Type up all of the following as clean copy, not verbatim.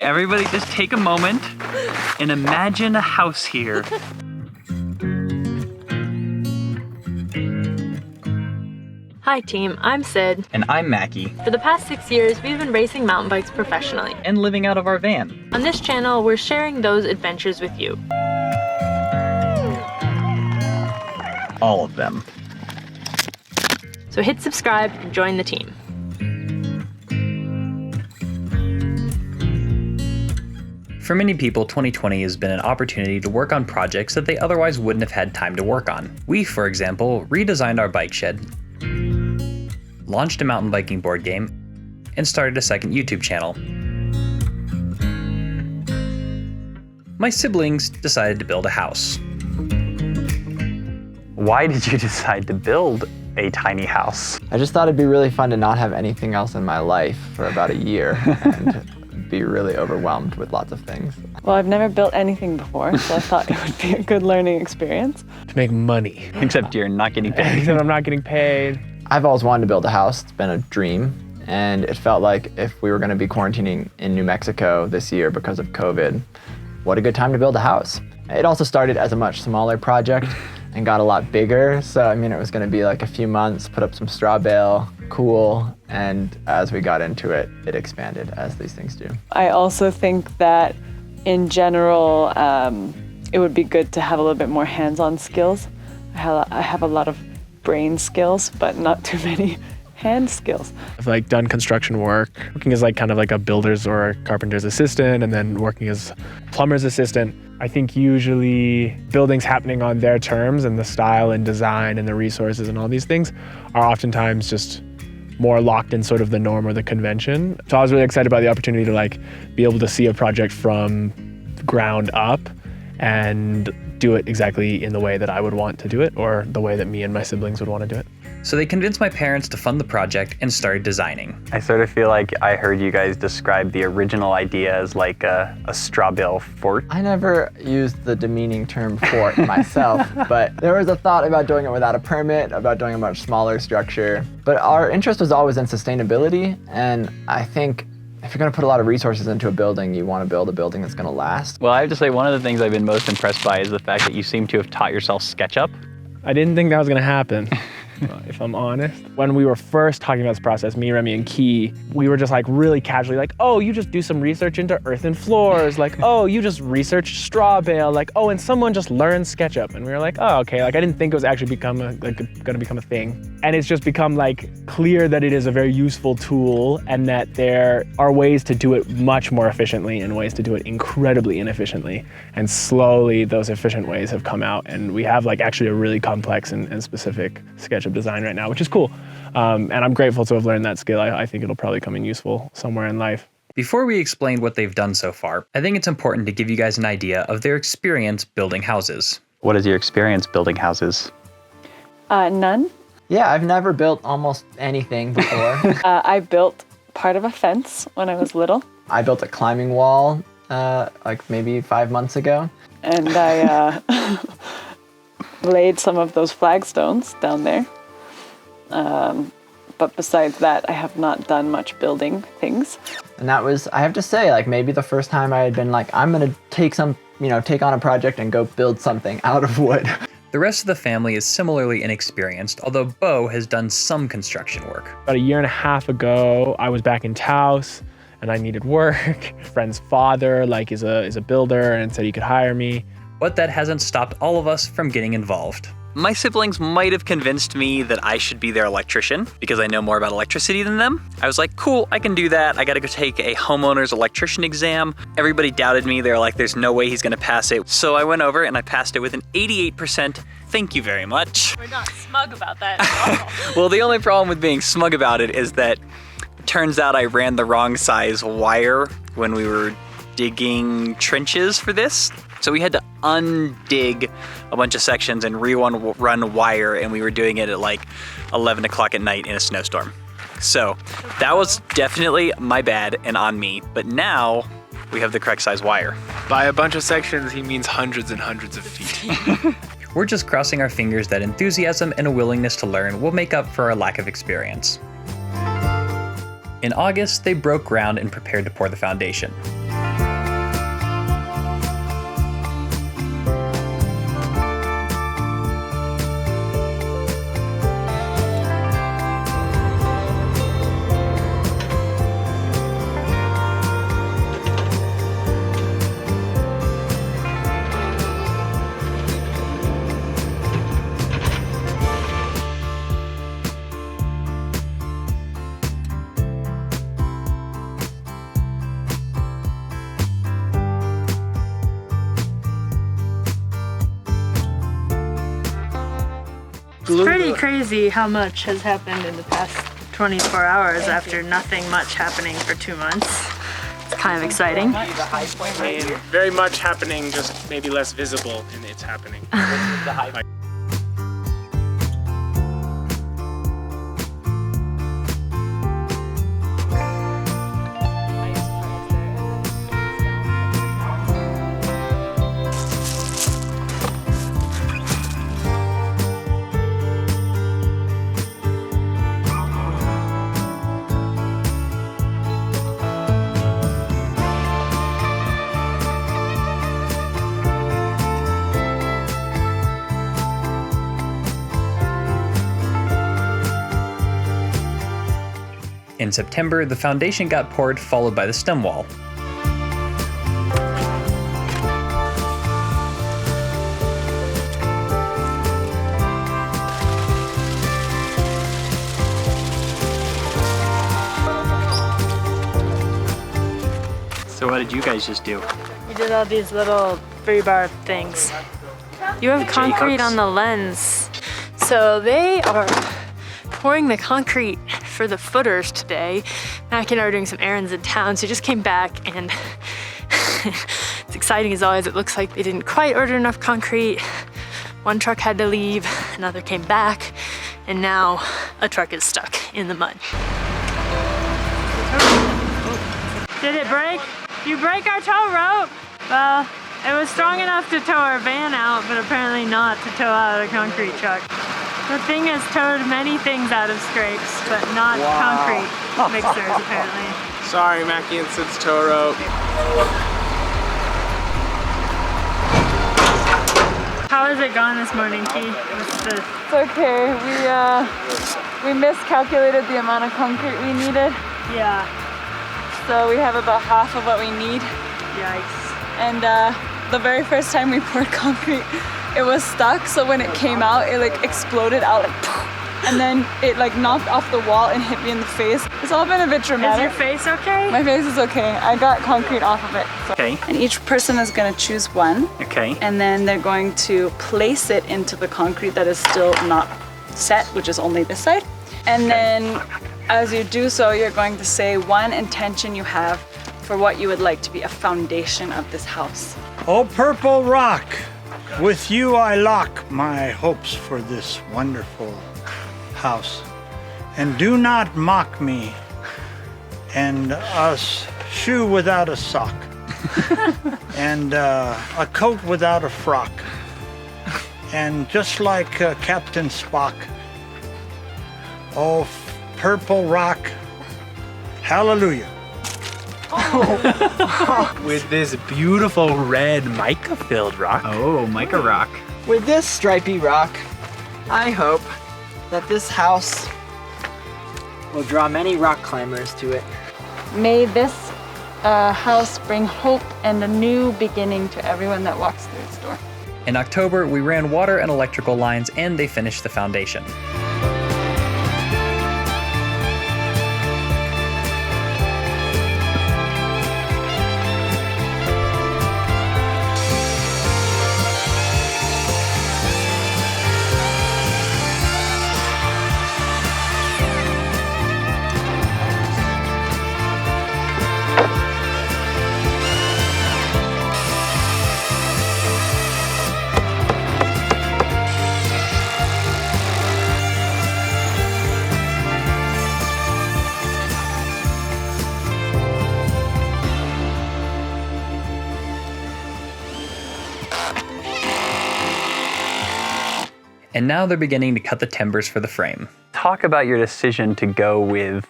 everybody just take a moment and imagine a house here. Hi team, I'm Sid. And I'm Mackie. For the past 6 years, we've been racing mountain bikes professionally. And living out of our van. On this channel, we're sharing those adventures with you. All of them. So hit subscribe and join the team. For many people, 2020 has been an opportunity to work on projects that they otherwise wouldn't have had time to work on. We, for example, redesigned our bike shed, launched a mountain biking board game, and started a second YouTube channel. My siblings decided to build a house. Why did you decide to build a tiny house? I just thought it'd be really fun to not have anything else in my life for about a year and be really overwhelmed with lots of things. Well, I've never built anything before, so I thought it would be a good learning experience. To make money. Except you're not getting paid. Except I'm not getting paid. I've always wanted to build a house. It's been a dream. And it felt like if we were going to be quarantining in New Mexico this year because of COVID, what a good time to build a house. It also started as a much smaller project and got a lot bigger. So, I mean, it was going to be like a few months, put up some straw bale, cool. And as we got into it, it expanded as these things do. I also think that in general, it would be good to have a little bit more hands-on skills. I have a lot of brain skills, but not too many hand skills. I've like done construction work, working as like kind of like a builder's or a carpenter's assistant, and then working as plumber's assistant. I think usually buildings happening on their terms and the style and design and the resources and all these things are oftentimes just more locked in sort of the norm or the convention. So I was really excited about the opportunity to like be able to see a project from ground up and do it exactly in the way that I would want to do it, or the way that me and my siblings would want to do it. So they convinced my parents to fund the project and started designing. I sort of feel like I heard you guys describe the original idea as like a straw bale fort. I never used the demeaning term fort myself, but there was a thought about doing it without a permit, about doing a much smaller structure. But our interest was always in sustainability, and I think if you're going to put a lot of resources into a building, you want to build a building that's going to last. Well, I have to say one of the things I've been most impressed by is the fact that you seem to have taught yourself SketchUp. I didn't think that was going to happen. If I'm honest. When we were first talking about this process, me, Remy, and Key, we were just like really casually like, oh, you just do some research into earthen floors. Like, oh, you just research straw bale. Like, oh, and someone just learned SketchUp. And we were like, oh, okay. Like, I didn't think it was actually going to become a thing. And it's just become like clear that it is a very useful tool and that there are ways to do it much more efficiently and ways to do it incredibly inefficiently. And slowly those efficient ways have come out. And we have like actually a really complex and specific SketchUp design right now, which is cool. And I'm grateful to have learned that skill. I think it'll probably come in useful somewhere in life. Before we explain what they've done so far, I think it's important to give you guys an idea of their experience building houses. What is your experience building houses? None. Yeah, I've never built almost anything before. I built part of a fence when I was little. I built a climbing wall like maybe 5 months ago. And I laid some of those flagstones down there. But besides that, I have not done much building things. And that was, I have to say, like maybe the first time I had been like, I'm gonna take on a project and go build something out of wood. The rest of the family is similarly inexperienced, although Bo has done some construction work. About a year and a half ago, I was back in Taos and I needed work. A friend's father is a builder and said he could hire me. But that hasn't stopped all of us from getting involved. My siblings might have convinced me that I should be their electrician because I know more about electricity than them. I was like, cool, I can do that. I gotta go take a homeowner's electrician exam. Everybody doubted me. They were like, there's no way he's gonna pass it. So I went over and I passed it with an 88%. Thank you very much. We're not smug about that at all. Well, the only problem with being smug about it is that it turns out I ran the wrong size wire when we were digging trenches for this. So we had to undig a bunch of sections and run wire, and we were doing it at like 11 o'clock at night in a snowstorm. So that was definitely my bad and on me, but now we have the correct size wire. By a bunch of sections, he means hundreds and hundreds of feet. We're just crossing our fingers that enthusiasm and a willingness to learn will make up for our lack of experience. In August, they broke ground and prepared to pour the foundation. pretty crazy how much has happened in the past 24 hours after nothing much happening for 2 months. It's kind of exciting. And very much happening, just maybe less visible in its happening. In September, the foundation got poured, followed by the stem wall. So what did you guys just do? We did all these little rebar things. You have concrete on the lens. So they are pouring the concrete for the footers today. Mac and I are doing some errands in town, so we just came back and it's exciting as always. It looks like they didn't quite order enough concrete. One truck had to leave, another came back, and now a truck is stuck in the mud. Did it break? You break our tow rope? Well, it was strong enough to tow our van out, but apparently not to tow out a concrete truck. The thing has towed many things out of scrapes, but not concrete mixers, apparently. Sorry, Mackie and Sid's tow rope. How has it gone this morning, Key? It's okay. We miscalculated the amount of concrete we needed, Yeah, so we have about half of what we need. yikes. And the very first time we poured concrete, it was stuck, so when it came out, it like exploded out like poof, and then it like knocked off the wall and hit me in the face. It's all been a bit Is dramatic. your face okay? My face is okay. I got concrete off of it. So. Okay, And each person is gonna choose one, okay. and then they're going to place it into the concrete that is still not set, which is only this side. And then as you do so, you're going to say one intention you have for what you would like to be a foundation of this house. O purple rock, with you I lock my hopes for this wonderful house. And do not mock me and a shoe without a sock and a coat without a frock. And just like Captain Spock, oh purple rock, hallelujah. With this beautiful red mica-filled rock. Oh, mica rock. With this stripy rock, I hope that this house will draw many rock climbers to it. May this house bring hope and a new beginning to everyone that walks through its door. In October, we ran water and electrical lines and they finished the foundation. And now they're beginning to cut the timbers for the frame. Talk about your decision to go with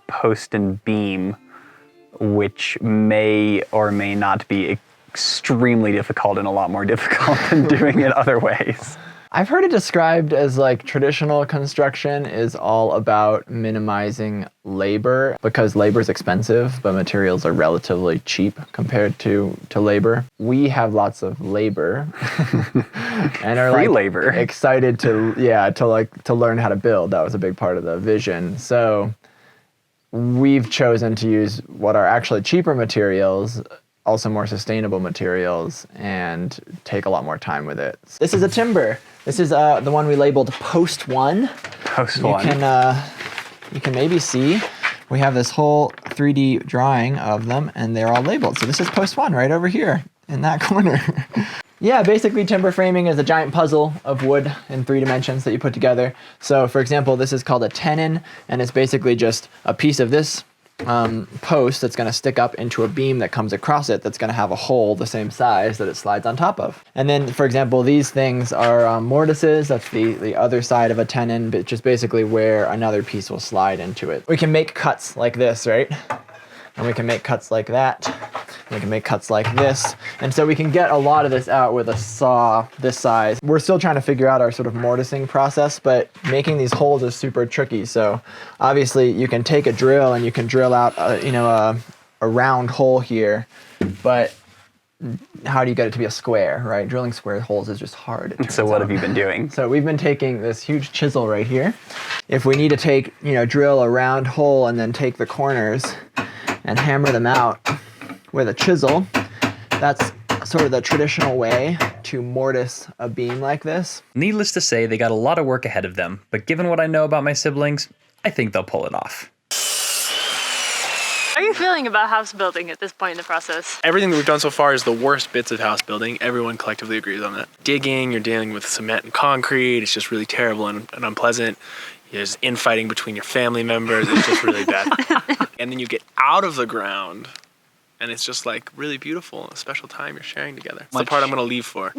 post and beam, which may or may not be extremely difficult and a lot more difficult than doing it other ways. I've heard it described as like traditional construction is all about minimizing labor because labor is expensive, but materials are relatively cheap compared to labor. We have lots of labor and are Free like labor. excited to learn how to build. That was a big part of the vision. So we've chosen to use what are actually cheaper materials, also more sustainable materials and take a lot more time with it. This is a timber. This is the one we labeled Post 1. Post 1. You can maybe see we have this whole 3D drawing of them, and they're all labeled. So this is Post 1 right over here in that corner. Yeah, basically timber framing is a giant puzzle of wood in 3 dimensions that you put together. So for example, this is called a tenon, and it's basically just a piece of this post that's going to stick up into a beam that comes across it that's going to have a hole the same size that it slides on top of. And then, for example, these things are mortises. That's the other side of a tenon, but just basically where another piece will slide into it. We can make cuts like this, right? And we can make cuts like that. We can make cuts like this. And so we can get a lot of this out with a saw this size. We're still trying to figure out our sort of mortising process, but making these holes is super tricky. So obviously you can take a drill and you can drill out a round hole here, but how do you get it to be a square, right? Drilling square holes is just hard. So what have you been doing? So we've been taking this huge chisel right here. If we need to drill a round hole and then take the corners and hammer them out with a chisel, that's sort of the traditional way to mortise a beam like this. Needless to say, they got a lot of work ahead of them, but given what I know about my siblings, I think they'll pull it off. How are you feeling about house building at this point in the process? Everything that we've done so far is the worst bits of house building. Everyone collectively agrees on that. Digging, you're dealing with cement and concrete. It's just really terrible and unpleasant. There's infighting between your family members. It's just really bad. And then you get out of the ground, and it's just like really beautiful, a special time you're sharing together. It's the part I'm going to leave for.